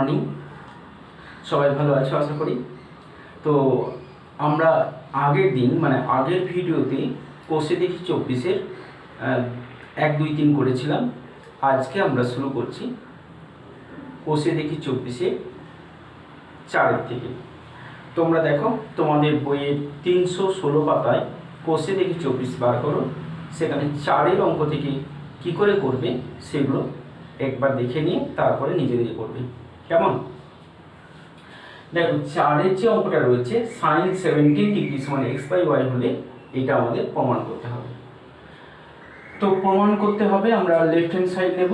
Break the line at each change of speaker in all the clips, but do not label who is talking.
Morning, সবাই ভালো আছো আশা করি। তো আমরা আগের দিন মানে আগের ভিডিওতে কোষে দেখি 24-এর 1, 2, 3 করেছিলাম। আজকে আমরা শুরু করছি কোষে দেখি 24-এর 4 থেকে। তোমরা দেখো তোমাদের বইয়ের 316 পাতায় কোষে দেখি 24 বার করো, সেখানে 4-এর অঙ্ক থেকে কী করে করবে সেগুলো একবার দেখে নিয়ে তারপরে নিজে নিজে করবে, কেমন? দেখো 4-এর যে অঙ্কটা রয়েছে sin 17 ডিগ্রি সমান x/y হলে এটা আমাদের প্রমাণ করতে হবে। তো প্রমাণ করতে হবে, আমরা লেফট হ্যান্ড সাইড নেব।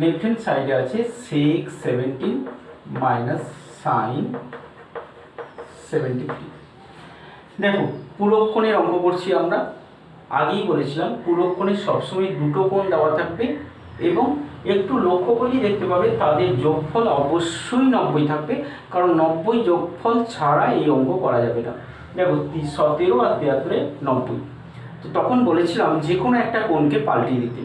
লেফট হ্যান্ড সাইডে আছে sec 17 মাইনাস sin 73। দেখো পুরোক্ষণের অঙ্ক করছি আমরা। আগেই বলেছিলাম পুরোক্ষণের সবসময় দুটো কোণ দেওয়া থাকবে এবং একটু লক্ষ্য করেই দেখতে পাবে তাদের যোগফল অবশ্যই 90 থাকবে, কারণ 90 যোগফল ছাড়া এই অঙ্ক করা যাবে না। দেখো 17 আর 73 90। তো তখন বলেছিলাম যে কোনো একটা কোণকে পাল্টিয়ে দিতে।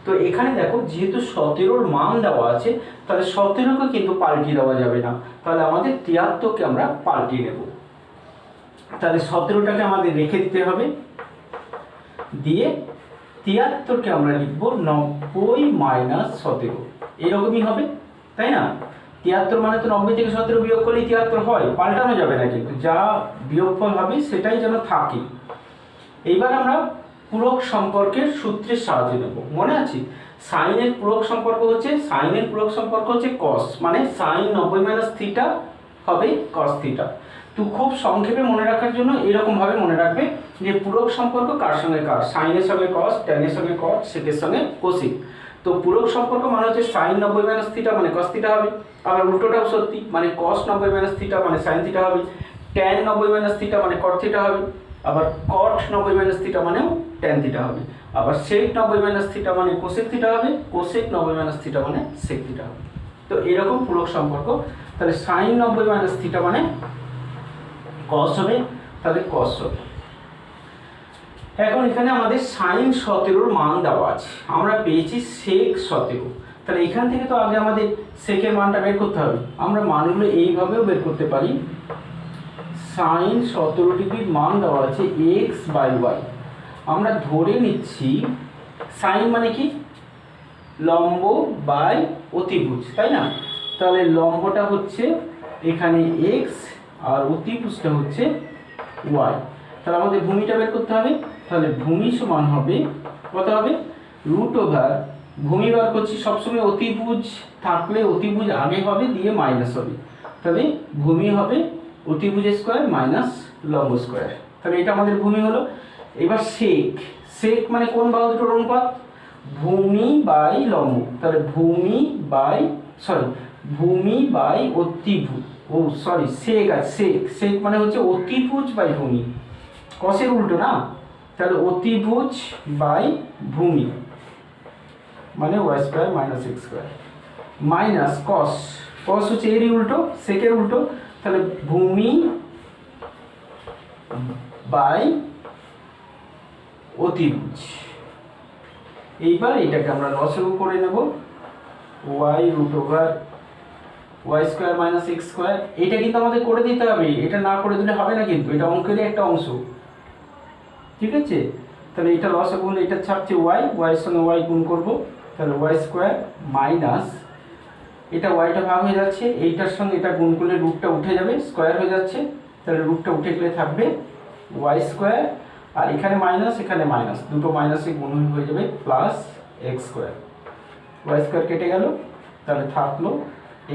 তো এখানে দেখো যেহেতু 17-র মান দেওয়া আছে, তাহলে 17কে কিন্তু পাল্টিয়ে দেওয়া যাবে না, তাহলে আমাদের 73কে আমরা পাল্টিয়ে নেব। তাহলে 17টাকে আমাদের রেখে দিতে হবে, দিয়ে 73কে আমরা লিখব 90 মাইনাস 17। এরকমই হবে, তাই না? 73 মানে তো 90 থেকে 17 বিয়োগ করলেই 73 হয়, পাল্টানো যাবে না, কিন্তু যা বিয়োগফল হবে সেটাই যেন থাকে। এইবার আমরা পূরক সম্পর্কের সূত্রের সাহায্য নেব। মনে আছে সাইনের পূরক সম্পর্ক হচ্ছে cos, মানে sin 90 মাইনাস থিটা হবে cos থিটা। তো খুব সংক্ষেপে মনে রাখার জন্য এরকমভাবে মনে রাখবে যে পূরক সম্পর্ক কার সঙ্গে কার, সাইনের সঙ্গে cos, ট্যানের সঙ্গে cot, সেকের সঙ্গে কোসিক। তো পূরক সম্পর্ক মানে হচ্ছে sin 90 মাইনাস থিটা মানে cos থিটা হবে, আবার উল্টোটাও সত্যি, মানে cos 90 মাইনাস থিটা মানে sin থিটা হবে, tan 90 মাইনাস থিটা মানে cot থিটা হবে, আবার cot 90 মাইনাস থিটা মানেও tan থিটা হবে, আবার sec 90 মাইনাস থিটা মানে cosec থিটা হবে, cosec 90 মাইনাস থিটা মানে sec থিটা হবে। তো এরকম পূরক সম্পর্ক। তাহলে sin 90 মাইনাস থিটা মানে cos হবে, তাহলে cos হবে। এখন এখানে আমাদের sin 17-র মান দেওয়া আছে, আমরা পেয়েছি sec 17। তাহলে এখান থেকে তো আগে আমাদের সেকের মানটা বের করতে হবে। আমরা মানগুলো এইভাবেও বের করতে পারি। sin 17 ডিগ্রির মান দেওয়া আছে x/y। আমরা ধরে নিচ্ছি sin মানে কি, লম্ব বাই অতিভুজ, তাই না? তাহলে লম্বটা হচ্ছে এখানে x আর অতিভুজটা হচ্ছে y। তাহলে আমাদের ভূমিটা বের করতে হবে। তাহলে ভূমি সমান হবে কত হবে, √, ভূমি বার করছি, সবসময় অতিভুজ থাকলে অতিভুজ আগে হবে দিয়ে মাইনাস হবে, তাহলে ভূমি হবে অতিভুজ স্কোয়ার মাইনাস লম্ব স্কোয়ার। তাহলে এটা আমাদের ভূমি হলো। এবার সেক মানে কোন বাহু দুটোর অনুপাত, ভূমি বাই লম্ব। তাহলে ভূমি বাই অতিভুজ, সেক মানে হচ্ছে অতিভুজ বাই ভূমি, কসের উল্টো না। তাহলে অতিভুজ বাই ভূমি মানে y² minus x² minus cos হচ্ছে এরই উল্টো, সেকের উল্টো। তাহলে ভূমি বাই অতিভুজ। এইবার এটাকে আমরা লসাগু করে নেব, y² মাইনাস x²। এটা কিন্তু আমাদের করে দিতে হবে, এটা না করে দিলে হবে না, কিন্তু এটা অঙ্কেরই একটা অংশ, ঠিক আছে? তাহলে এটা লসাগু হলে এটা ছাড়ছে y এর সঙ্গে y গুণ করব, তাহলে y² মাইনাস এটা yটা ভাগ হয়ে যাচ্ছে, এইটার সঙ্গে এটা গুণ করলে রুটটা উঠে যাবে, স্কোয়ার হয়ে যাচ্ছে, তাহলে রুটটা উঠে গেলে থাকবে y², আর এখানে মাইনাস এখানে মাইনাস, দুটো মাইনাসে গুণ হয়ে যাবে প্লাস x², y² কেটে গেল, তাহলে থাকলো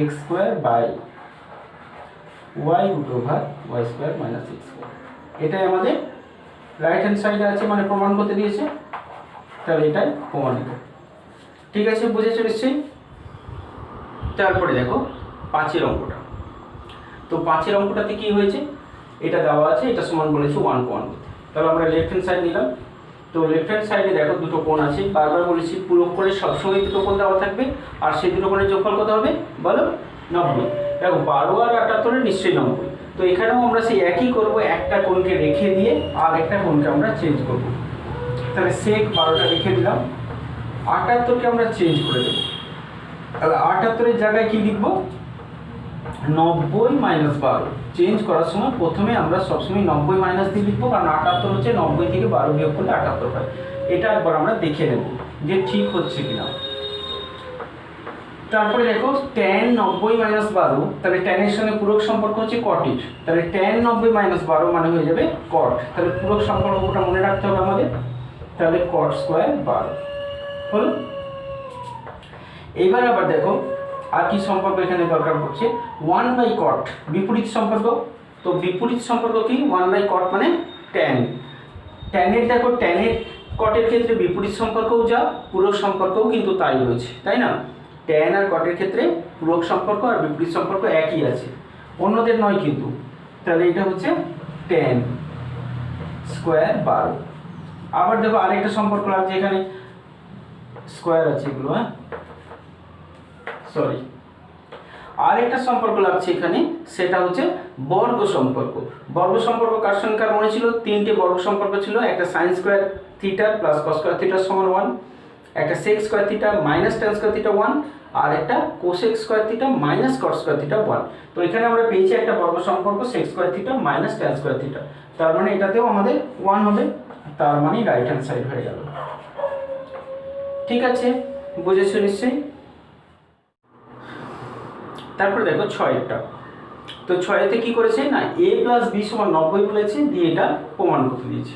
x² by y² minus x²। এটাই আমাদের রাইট হ্যান্ড সাইডে আছে, মানে প্রমাণ করতে দিয়েছে, তাহলে এটাই প্রমাণিত। ঠিক আছে, বুঝেছো নিশ্চয়ই? তারপরে দেখো 5-এর অঙ্কটা। তো 5-এর অঙ্কটাতে কি হয়েছে, এটা দেওয়া আছে, এটা সমান বলেছে 1:1। তাহলে আমরা লেফট হ্যান্ড সাইড নিলাম। তো লেফট হ্যান্ড সাইডে দেখো দুটো কোণ আছে, বারবার বলেছি পূরক করে সবসময় দুটো কোণ দেওয়া থাকবে, আর সেই দুটো কোণের যোগফল কত হবে বলো, 90। দেখো 12 আর 78 নিশ্চয়ই 90। তো এখানেও আমরা সেই একই করব, একটা কোণকে রেখে দিয়ে আর একটা কোণকে আমরা চেঞ্জ করব। তাহলে sec 12টা রেখে দিলাম, 78কে আমরা চেঞ্জ করে দেবো। তাহলে 78-এর জায়গায় কি লিখবো? 90 মাইনাস 12। চেঞ্জ করার সময় প্রথমে আমরা সবসময় 90 মাইনাস দিয়ে লিখবো, কারণ 78 হচ্ছে 90 থেকে 12 বিয়োগ করলে 78 হয়। এটা একবার আমরা দেখে নেব যে ঠিক হচ্ছে কিনা। তারপরে দেখো tan 90 মাইনাস 12, তাহলে tan এর সঙ্গে পূরক সম্পর্ক হচ্ছে cot এর, তাহলে tan 90 মাইনাস 12 মানে হয়ে যাবে cot। তাহলে পূরক সম্পর্কটা মনে রাখতে হবে আমাদের, তাহলে cot স্কয়ার 12 হলো। এবার আবার দেখো আর কি সম্পর্ক এখানে দরকার পড়ছে, 1/cot বিপরীত সম্পর্ক। তো বিপরীত সম্পর্ক কি? 1/cot মানে tan। tan এর দেখো tan এর cot এর ক্ষেত্রে বিপরীত সম্পর্কও যা, পূরক সম্পর্কও কিন্তু তাই রয়েছে, তাই না? tan আর cot এর ক্ষেত্রে পূরক সম্পর্ক আর বিপরীত সম্পর্ক একই আছে, অন্যদের নয় কিন্তু। তাহলে এটা হচ্ছে tan স্কয়ার 12। আবার দেখো আরেকটা সম্পর্ক লাগছে এখানে, স্কয়ার আছে এগুলো, হ্যাঁ সরি, আরেকটা সম্পর্ক লাগছে এখানে, সেটা হচ্ছে বর্গ সম্পর্ক। বর্গ সম্পর্ক কার সঙ্গে কার মনে ছিল? তিনটে বর্গ সম্পর্ক ছিল, একটা sin square theta plus cos square theta সমান 1, একটা sec square theta minus tan square theta 1, আর একটা cosec square theta minus cot square theta 1। তো এখানে আমরা পেয়েছি একটা বর্গ সম্পর্ক sec square theta minus tan square theta, তার মানে এটাতেও আমাদের 1 হবে, তার মানে রাইট হ্যান্ড সাইড হয়ে গেল। ঠিক আছে, বুঝেছো নিশ্চয়ই? তারপরে দেখো 6-এরটা। তো 6-এতে কি করেছে না, a প্লাস b সমান 90 বলেছে, দিয়ে এটা প্রমাণ করতে দিয়েছে।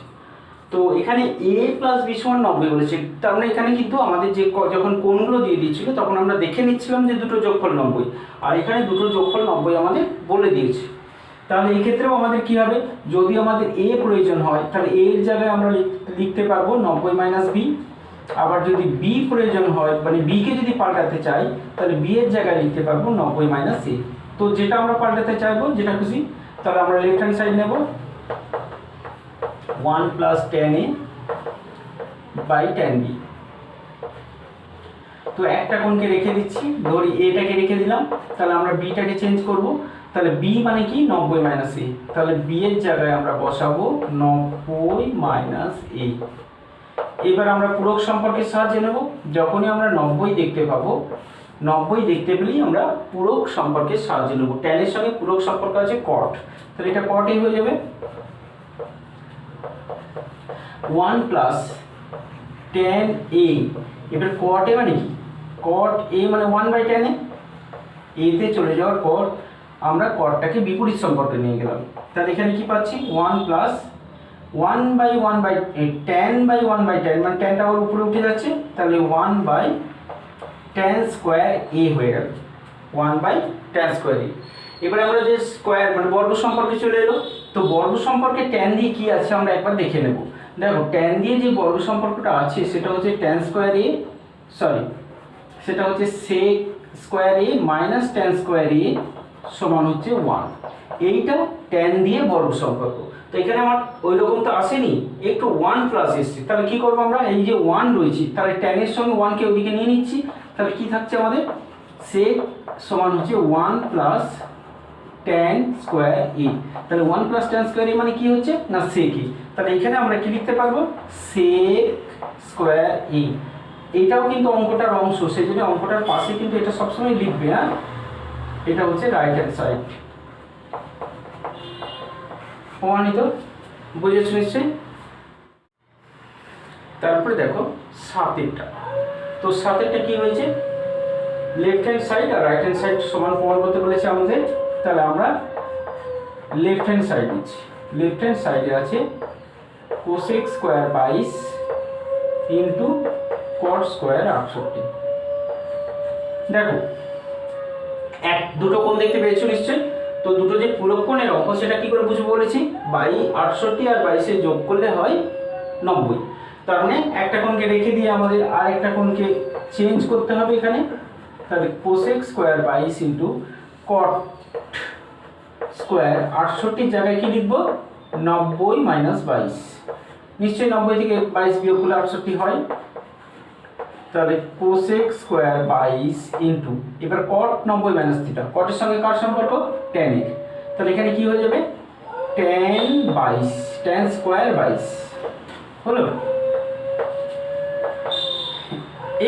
তো এখানে a প্লাস b সমান 90 বলেছে, তার মানে এখানে কিন্তু আমাদের যে যখন কোণগুলো দিয়ে দিচ্ছিল তখন আমরা দেখে নিচ্ছিলাম যে দুটো যোগফল 90, আর এখানে দুটো যোগফল 90 আমাদের বলে দিয়েছে। তাহলে এই ক্ষেত্রেও আমাদের কি হবে, যদি আমাদের a প্রয়োজন হয় তাহলে a এর জায়গায় আমরা লিখতে পারবো 90 মাইনাস b। আবার যদি b প্রয়োজন হয়, মানে b কে যদি পাল্টাতে চাই তাহলে b এর জায়গায় লিখতে পারবো 90 মাইনাস a। তো যেটা আমরা পাল্টাতে চাইবো, যেটা খুশি, তাহলে আমরা লেফট হ্যান্ড সাইড নেব 1 plus tan a by tan b। তো একটা কোণকে রেখে দিচ্ছি, ধরি এটাকে রেখে দিলাম, তাহলে আমরা বিটাকে চেঞ্জ করব। তাহলে b মানে কি 90 মাইনাস a, তাহলে b এর জায়গায় আমরা বসাবো 90 মাইনাস a। এবার আমরা পূরক সম্পর্কের সাহায্যে নেব, যখনই আমরা 90 দেখতে পাবো, 90 দেখতে পেলেই আমরা পূরক সম্পর্কের সাহায্যে নেব। tan এর সঙ্গে পূরক সম্পর্ক আছে cot, তাহলে এটা cot a হয়ে যাবে। 1 প্লাস tan a, এবার cot a মানে কি, cot a মানে 1/tan a, a তে চলে যাওয়ার পর আমরা cotটাকে বিপরীত সম্পর্কে নিয়ে গেলাম। তাহলে এখানে কি পাচ্ছি, 1 প্লাস 1/tan, মানে tanটা আবার উপরে উঠে যাচ্ছে, তাহলে 1/tan স্কয়ার a হয়ে গেল, 1/tan স্কয়ার a। এবারে আমরা যে স্কয়ার মানে বর্গ সম্পর্কে চলে এলো, তো বর্গ সম্পর্কে tan দিয়ে কি আছে আমরা একবার দেখে নেব। দেখো tan দিয়ে যে বর্গ সম্পর্কটা আছে সেটা হচ্ছে tan স্কয়ার a, সরি সেটা হচ্ছে sec square a minus tan square a সমান হচ্ছে 1। এইটা tan দিয়ে বর্গ সম্পর্ক। তো এখানে আমার ওই রকম তো আসেনি, একটু 1 প্লাস এসছে, তাহলে কি করব আমরা, এই যে 1 রয়েছে তাহলে tan এর সঙ্গে 1 কে ওদিকে নিয়ে নিচ্ছি, তাহলে কি থাকছে আমাদের, sec সমান হচ্ছে 1 প্লাস tan স্কয়ার a। তাহলে 1 প্লাস tan স্কয়ার a মানে কি হচ্ছে না sec a। তাহলে এখানে আমরা কি লিখতে পারবো, sec স্কয়ার a। এটাও কিন্তু অঙ্কটার অংশ, সেজন্য অঙ্কটার পাশে কিন্তু এটা সবসময় লিখবে, হ্যাঁ। এটা হচ্ছে রাইট হ্যান্ড সাইড, প্রমাণিত, বুঝেছো নিশ্চয়ই? তারপরে দেখো 7-এরটা। তো 7-এরটা কি হয়েছে, লেফট হ্যান্ড সাইড আর রাইট হ্যান্ড সাইড সমান প্রমাণ করতে বলেছে আমাদের। তাহলে আমরা লেফট হ্যান্ড সাইড নিচ্ছি, লেফট হ্যান্ড সাইডে আছে cosec square 22 into cot square 68। দেখো দুটো কোণ দেখতে পেয়েছো নিশ্চয়ই। তো দুটো যে পূরক কোণের অঙ্ক সেটা কি করে বুঝবো বলেছি, 68 আর 22 যোগ করলে হয় 90। তার মানে একটা কোণকে রেখে দিয়ে আমাদের আর একটা কোণকে চেঞ্জ করতে হবে এখানে। তাহলে cosec square 22 into cot square 68 জায়গায় কি লিখবো, 90 মাইনাস 22। নিশ্চয়ই 90 থেকে 22 বিয়োগ করলে 68 হয়। তাহলে cosec স্কয়ার 22 ইন্টু, এবার cot 90 মাইনাস থিটা, cot এর সঙ্গে কার সম্পর্ক, tan এর। তাহলে এখানে কি হয়ে যাবে, tan 22, tan স্কয়ার 22 হলো।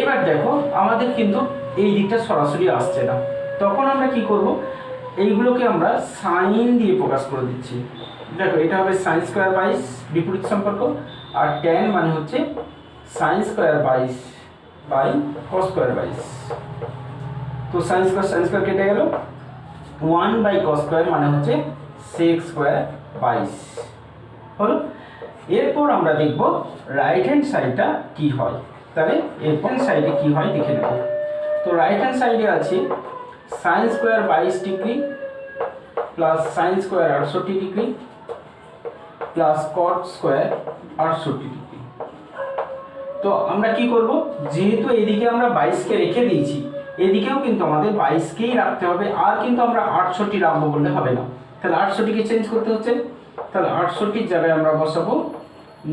এবার দেখো আমাদের কিন্তু এই দিকটা সরাসরি আসছে না, তখন আমরা কি করব, এইগুলোকে আমরা সাইন দিয়ে প্রকাশ করে দিচ্ছি। দেখো এটা হবে সাইন স্কোয়ার বাইশ, বিপরীত সম্পর্ক, আর ট্যান মানে হচ্ছে সাইন স্কোয়ার বাইশ বাই কস স্কোয়ার বাইশ। তো সাইন স্কোয়ার কেটে গেল, 1/cos স্কোয়ার মানে হচ্ছে সেক স্কোয়ার বাইশ হলো। এরপর আমরা দেখব রাইট হ্যান্ড সাইডটা কি হয়। তাহলে এরপর সাইডে কি হয় দেখে নেব। তো রাইট হ্যান্ড সাইডে আছে sine square 22 degree plus sine square 68 degree plus cot square 68 degree. তো আমরা কি করব, যেহেতু এদিকে আমরা 22কে রেখে দিয়েছি, এদিকেও কিন্তু আমাদের 22কেই রাখতে হবে, আর কিন্তু আমরা 68 রাখবো বললে হবে না। তাহলে 68কে চেঞ্জ করতে হচ্ছে, তাহলে 68 জায়গায় আমরা বসাবো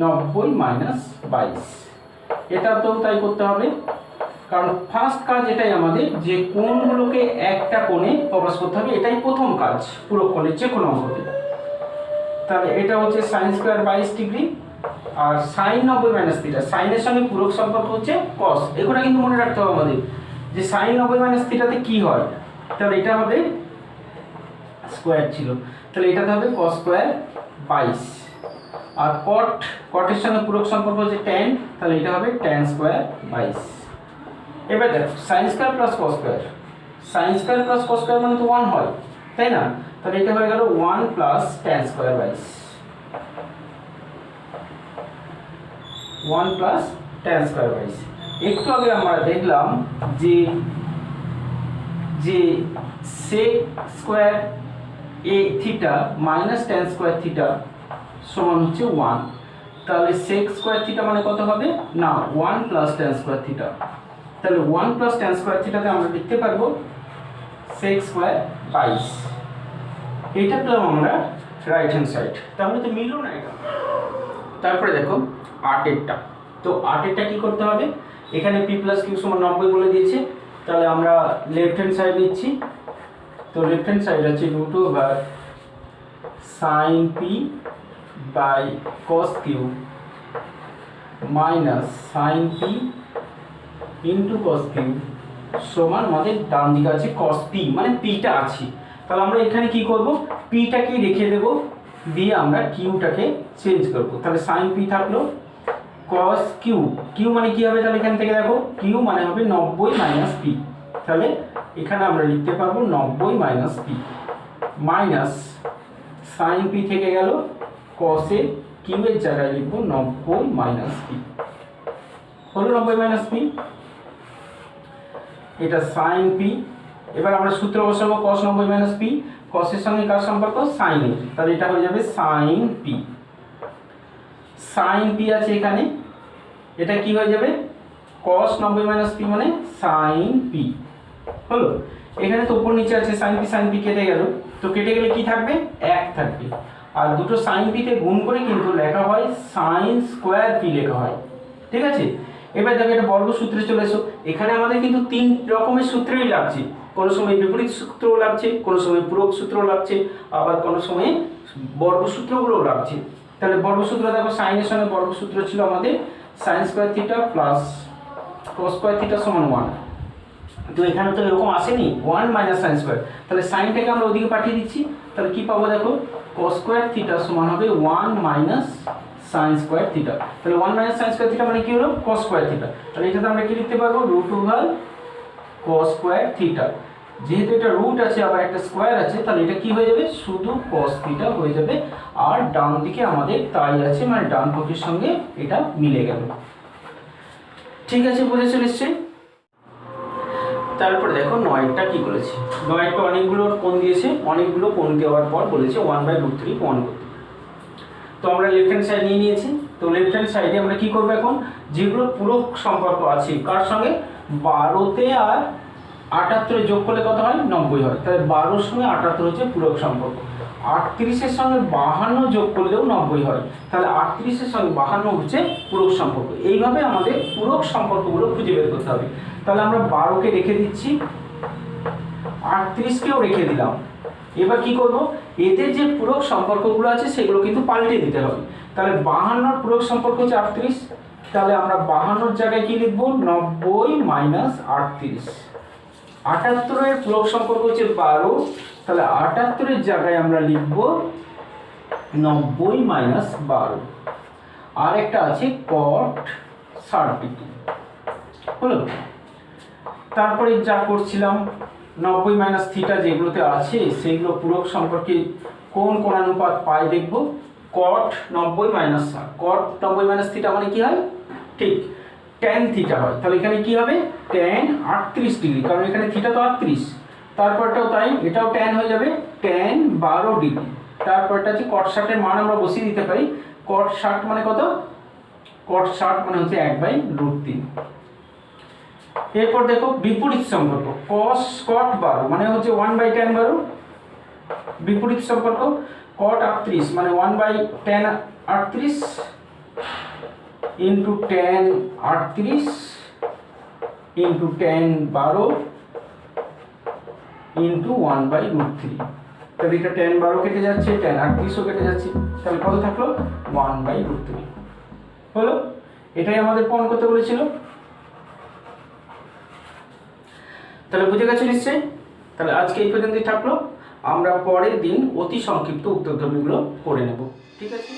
90 - 22। এটা তো তাই করতে হবে, কারণ ফার্স্ট কাজ এটাই আমাদের, যে কোণগুলোকে একটা কোণে প্রকাশ করতে হবে, এটাই প্রথম কাজ পুরো কোণের যে কোনো অঙ্কতে। তাহলে এটা হচ্ছে সাইন স্কোয়ার 22 ডিগ্রি, আর সাইন 90 - থিটা, সাইনের সঙ্গে পূরক সম্পর্ক হচ্ছে কস। এগুলো কিন্তু মনে রাখতে হবে আমাদের, যে সাইন 90 - থিটাতে কি হয়। তাহলে এটা হবে স্কোয়ার ছিল, তাহলে এটাতে হবে কস স্কোয়ার 22, আর কটের সঙ্গে পূরক সম্পর্ক হচ্ছে ট্যান, তাহলে এটা হবে ট্যান স্কোয়ার 22। এবার দেখো sine square plus cos square, sine square plus cos square মানে তো 1 হয়, তাই না? তাহলে এটা হয়ে গেল 1 plus tan square 22, 1 plus tan square 22। একটু আগে আমরা দেখলাম যে সেক স্কোয়ার এ theta minus tan square theta সমান হচ্ছে 1। তাহলে সেক স্কোয়ার থিটা মানে কত হবে না, 1 প্লাস ট্যান স্কোয়ার থিটা। তাহলে 1 প্লাস ট্যান স্কোয়ার থিটাতে আমরা লিখতে পারবো সেক স্কোয়ার 22। এটা পেলাম আমরা রাইট হ্যান্ড সাইড। তাহলে তো মিললো না এটা। তারপরে দেখো 8-এরটা। তো 8-এরটা কি করতে হবে, এখানে p প্লাস কিউ সমান 90 বলে দিয়েছে, তাহলে আমরা লেফট হ্যান্ড সাইড নিচ্ছি। তো লেফট হ্যান্ড সাইড আছে root over sine P by cos Q minus sine P into cos Q সমান আমাদের ডান দিকে আছে কস পি, মানে পিটা আছে। তাহলে আমরা এখানে কি করব, পিটাকে রেখে দেব, দিয়ে আমরা কিউটাকে চেঞ্জ করব। তাহলে সাইন পি থাকলো, কস কিউ, কিউ মানে কি হবে, তাহলে এখান থেকে দেখো কিউ মানে হবে 90 মাইনাস পি। তাহলে এখানে আমরা লিখতে পারবো 90 minus P minus sine P থেকে গেল, কসে কিউ এর জায়গায় লিখবো 90 মাইনাস পি, হলো 90 মাইনাস পি। এটা সাইন পি। এবার আমরা সূত্র বসাবো cos 90 মাইনাস পি, কসের সঙ্গে কার সম্পর্ক, সাইনের, তাহলে এটা হয়ে যাবে সাইন পি। সাইন পি আছে এখানে, এটা কি হয়ে যাবে cos 90 মাইনাস পি মানে সাইন পি হলো। এখানে তো উপর নিচে আছে সাইন পি কেটে গেল, তো কেটে গেলে কি থাকবে, 1 থাকবে। আর দুটো সাইন পিতে গুণ করে কিন্তু লেখা হয় সাইন স্কোয়ার পি লেখা হয়, ঠিক আছে। এবার দেখো এটা বর্গ সূত্রে চলে এসো, এখানে আমাদের কিন্তু 3 রকমের সূত্রই লাগছে, কোনো সময় বিপরীত সূত্রও লাগছে, কোনো সময় পূরক সূত্রও লাগছে, আবার কোনো সময় বর্গ সূত্রগুলোও লাগছে। তাহলে বর্গ সূত্র দেখো, সাইনের সঙ্গে বর্গ সূত্র ছিল আমাদের sine square theta plus cos square theta সমান 1। তো এখানে তো এরকম আসেনি 1 মাইনাস সাইন স্কোয়ার, তাহলে সাইনটাকে আমরা ওদিকে পাঠিয়ে দিচ্ছি। তাহলে কি পাবো দেখো, কস স্কোয়ার থিটা সমান হবে 1 মাইনাস সাইন স্কোয়ার থিটা। তাহলে 1 মাইনাস সাইন স্কোয়ার থিটা মানে কি হলো, কস স্কোয়ার থিটা। তাহলে এটাতে আমরা কি লিখতে পারবো, root over cos square theta. যেহেতু এটা রুট আছে আবার একটা স্কোয়ার আছে, তাহলে এটা কি হয়ে যাবে, শুধু কস থিটা হয়ে যাবে। আর ডান দিকে আমাদের তাই আছে, মানে ডান পক্ষের সঙ্গে এটা মিলে গেল। ঠিক আছে, বুঝে চলে এসছে। তারপরে দেখো 9টা কি বলেছে, 9টা অনেকগুলো কোণ দিয়েছে, অনেকগুলো কোণ দেওয়ার পর বলেছে 1/√3 প্রমাণ করতে। তো আমরা লেফট হ্যান্ড সাইড নিয়ে নিয়েছি। তো লেফট হ্যান্ড সাইডে আমরা কি করবো, এখন যেগুলো পূরক সম্পর্ক আছে কার সঙ্গে, 12তে আর 78 যোগ করলে কত হয়, 90 হয়। তাহলে 12-র সঙ্গে 78 হচ্ছে পূরক সম্পর্ক। 38-এর সঙ্গে 52 যোগ করলেও 90 হয়, তাহলে 38-এর সঙ্গে 52 হচ্ছে পূরক সম্পর্ক। এইভাবে আমাদের পূরক সম্পর্কগুলো খুঁজে বের করতে হবে। তাহলে আমরা 12কে রেখে দিচ্ছি, 38কেও রেখে দিলাম। এবার কি করব, এদের যে পূরক সম্পর্কগুলো আছে সেগুলো কিন্তু পাল্টে দিতে হবে। তাহলে 52-র পূরক সম্পর্ক হচ্ছে 38, তাহলে আমরা 52 জায়গায় কি লিখবো, 90 মাইনাস 38। 78-এর পূরক সম্পর্ক হচ্ছে 12, তাহলে 78-এর জায়গায় আমরা লিখব 90 মাইনাস 12। আর একটা আছে cot 32 হলো। তারপরে যা করছিলাম 90 মাইনাস থিটা যেগুলোতে আছে সেগুলো পূরক সম্পর্কে কোন কোণানুপাত পাই দেখব। cot 90 minus cot 90 minus theta মানে কি হয়, ঠিক tan থিটা হয়। তাহলে এখানে কি হবে, tan 38 ডিগ্রি, কারণ এখানে থিটা তো 38। তারপরটাও তাই, এটাও tan হয়ে যাবে tan 12 ডিগ্রি। তারপরটা আছে cot 60 এর মান আমরা বসিয়ে দিতে পারি। cot 60 মানে কত, cot 60 মানে হচ্ছে 1/√3। এরপর দেখো বিপরীত সম্পর্ক, cos cot 12 মানে হচ্ছে 1/tan 12। বিপরীত সম্পর্ক cot 38 মানে 1/tan 38 into tan 38 into tan 12 into 1/√3। তাহলে এটা tan 12 কেটে যাচ্ছে, tan 38ও কেটে যাচ্ছে, তাহলে কত থাকলো 1/√3 হলো। এটাই আমাদের প্রমাণ করতে বলেছিল। তাহলে বুঝে গেছো নিশ্চয়ই। তাহলে আজকে এই পর্যন্তই থাকলো, আমরা পরের দিন অতি সংক্ষিপ্ত উত্তরধর্মীগুলো করে নেব, ঠিক আছে।